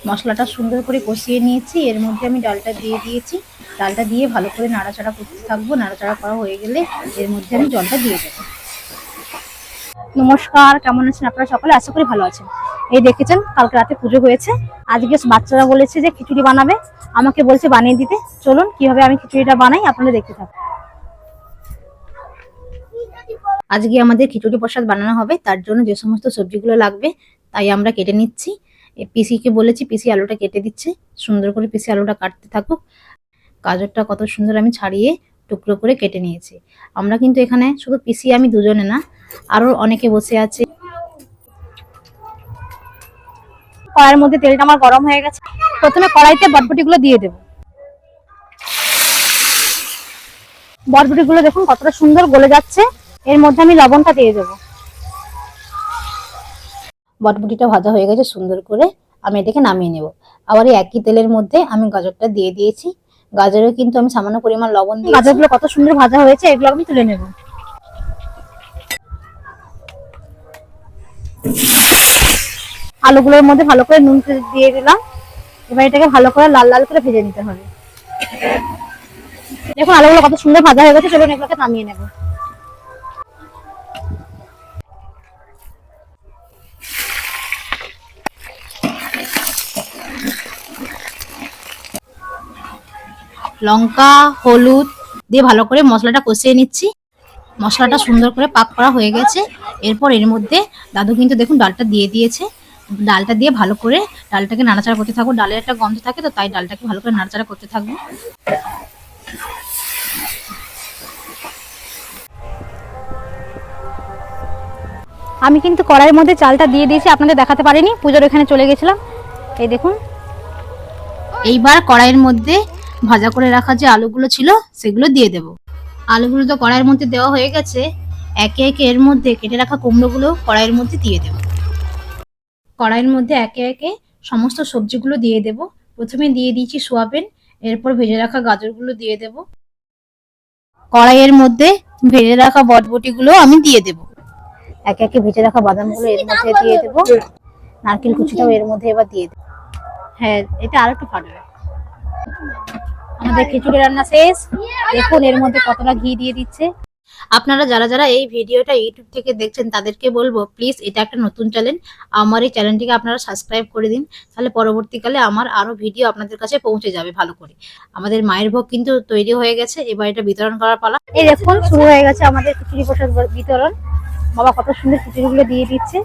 মশলাটা সুন্দর করে কষিয়ে নিয়েছি। এর মধ্যে আমি ডালটা দিয়ে দিয়েছি। ডালটা দিয়ে ভালো করে নাড়াচাড়া করতে থাকবো। নাড়াচাড়া করা হয়ে গেলে এর মধ্যে আমি জলটা দিয়ে দেবো। নমস্কার, কেমন আছেন আপনারা সকলে? আশা করি ভালো আছেন। এই দেখেছেন কালকে রাতে পুজো হয়েছে। আজকে বাচ্চারা বলেছে যে খিচুড়ি বানাবে, আমাকে বলছে বানিয়ে দিতে। চলুন কিভাবে আমি খিচুড়িটা বানাই আপনারা দেখতে থাকুন। আজকে আমাদের খিচুড়ি প্রসাদ বানানো হবে, তার জন্য যে সমস্ত সবজিগুলো লাগবে তাই আমরা কেটে নিচ্ছি। পিসিকে বলেছি, পিসি আলুটা কেটে দিচ্ছে। সুন্দর করে পিসি আলুটা কাটতে থাকুক। গাজরটা কত সুন্দর আমি ছাড়িয়ে টুকরো করে কেটে নিয়েছি। আমরা কিন্তু এখানে শুধু পিসি আমি দুজনে না, আরো অনেকে বসে আছে। কড়াইয়ের মধ্যে তেলটা আমার গরম হয়ে গেছে। প্রথমে কড়াইতে বটবটিগুলো দিয়ে দেব। বটবটিগুলো দেখুন কতটা সুন্দর গলে যাচ্ছে। এর মধ্যে আমি লবণটা দিয়ে দেবো। বটবটিটা ভাজা হয়ে গেছে সুন্দর করে, আমি এটাকে নামিয়ে নেব। আবার এই একই তেলের মধ্যে আমি গাজরটা দিয়ে দিয়েছি। গাজরেও কিন্তু আমি সামান্য পরিমাণ লবণ দিয়েছি। গাজরগুলো কত সুন্দর ভাজা হয়েছে, এগুলো আমি তুলে নেব। আলুগুলোর মধ্যে ভালো করে নুন দিয়ে দিলাম। এবার এটাকে ভালো করে লাল লাল করে ভেজে নিতে হবে। দেখুন আলুগুলো কত সুন্দর ভাজা হয়ে গেছে। চলুন এগুলোকে নামিয়ে নেব। লঙ্কা হলুদ দিয়ে ভালো করে মশলাটা কষিয়ে নিচ্ছি। মশলাটা সুন্দর করে পাক করা হয়ে গেছে। এরপর এর মধ্যে দাদু কিন্তু দেখুন ডালটা দিয়ে দিয়েছে। ডালটা দিয়ে ভালো করে ডালটাকে নাড়াচাড়া করতে থাকবো। ডালের একটা গন্ধ থাকে, তো তাই ডালটাকে ভালো করে নাড়াচাড়া করতে থাকবো। আমি কিন্তু কড়াইয়ের মধ্যে চালটা দিয়ে দিয়েছি, আপনাদের দেখাতে পারিনি, পুজোর এখানে চলে গেছিলাম। এই দেখুন। এইবার কড়াইয়ের মধ্যে ভাজা করে রাখা যে আলুগুলো ছিল সেগুলো দিয়ে দেব। আলুগুলো তো কড়াইয়ের মধ্যে দেওয়া হয়ে গেছে। একে একে এর মধ্যে কেটে রাখা কুমড়োগুলো কড়াইয়ের মধ্যে দিয়ে দেব। কড়াইয়ের মধ্যে একে একে সমস্ত সবজিগুলো দিয়ে দেব। প্রথমে দিয়ে দিয়েছি সোয়াবিন, এরপর ভেজে রাখা গাজরগুলো দিয়ে দেব। কড়াইয়ের মধ্যে ভেজে রাখা বটবটিগুলো আমি দিয়ে দেব। একে একে ভেজে রাখা বাদামগুলো এর মধ্যে দিয়ে দেব। নারকেল কুচিটাও এর মধ্যে এবার দিয়ে দেব। হ্যাঁ, এটা আর একটু ফাটবে। আমাদের খিচুড়ি রান্না শেষ। দেখুন এর মধ্যে কতটা ঘি দিয়ে দিচ্ছে। আপনারা যারা যারা এই ভিডিওটা ইউটিউব থেকে দেখছেন তাদেরকে বলবো, প্লিজ এটা একটা নতুন চ্যানেল, আমার এই চ্যানেলটিকে আপনারা সাবস্ক্রাইব করে দিন। তাহলে পরবর্তীকালে আমার আরো ভিডিও আপনাদের কাছে পৌঁছে যাবে ভালো করে। আমাদের মায়ের ভোগ কিন্তু তৈরি হয়ে গেছে, এবার এটা বিতরণ করার পালা। এই দেখুন শুরু হয়ে গেছে আমাদের খিচুড়ি প্রসাদ বিতরণ। বাবা কত সুন্দর খিচুড়িগুলো দিয়ে দিচ্ছে।